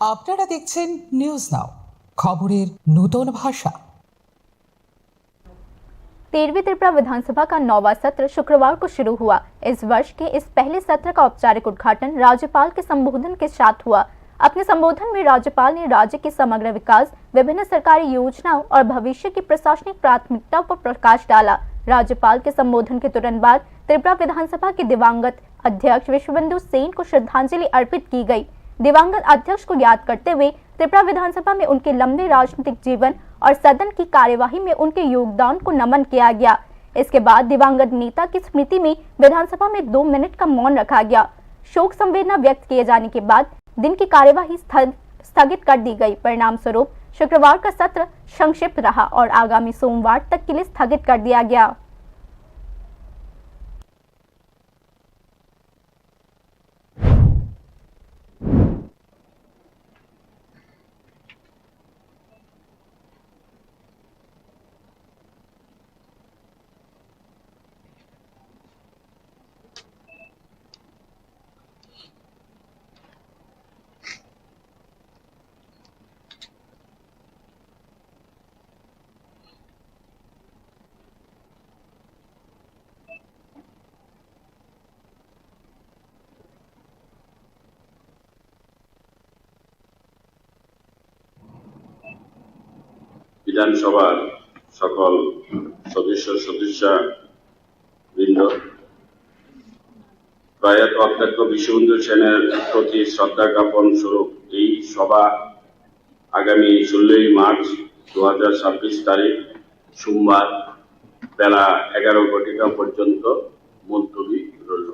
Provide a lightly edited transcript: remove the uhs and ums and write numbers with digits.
আপনারা দেখছেন news now, খবরের নতুন भाषा। 13वीं त्रिपुरा विधानसभा का 9वां सत्र शुक्रवार को शुरू हुआ। इस वर्ष के इस पहले सत्र का औपचारिक उद्घाटन राज्यपाल के संबोधन के साथ हुआ। अपने संबोधन में राज्यपाल ने राज्य के समग्र विकास, विभिन्न सरकारी योजनाओं और भविष्य की प्रशासनिक प्राथमिकताओं पर प्रकाश डाला। राज्यपाल के संबोधन के तुरंत बाद त्रिपुरा विधानसभा के दिवंगत अध्यक्ष विश्वबंधु सेन को श्रद्धांजलि अर्पित की गई। दिवंगत अध्यक्ष को याद करते हुए त्रिपुरा विधानसभा में उनके लंबे राजनीतिक जीवन और सदन की कार्यवाही में उनके योगदान को नमन किया गया। इसके बाद दिवंगत नेता की स्मृति में विधानसभा में 2 मिनट का मौन रखा गया। शोक संवेदना व्यक्त किए जाने के बाद दिन की कार्यवाही स्थगित कर दी गई। परिणाम स्वरूप शुक्रवार का सत्र संक्षिप्त रहा और आगामी सोमवार तक के लिए स्थगित कर दिया गया। विधानसभार सकल सदस्यबृंद प्रयात अध्यक्ष विश्वबंधु सेनेर प्रति श्रद्धा ज्ञापन स्वरूप सभा आगामी 16 मार्च 2026 तारीख सोमवार बेला 11 घटिका पर्यन्त मुलतवी रइल।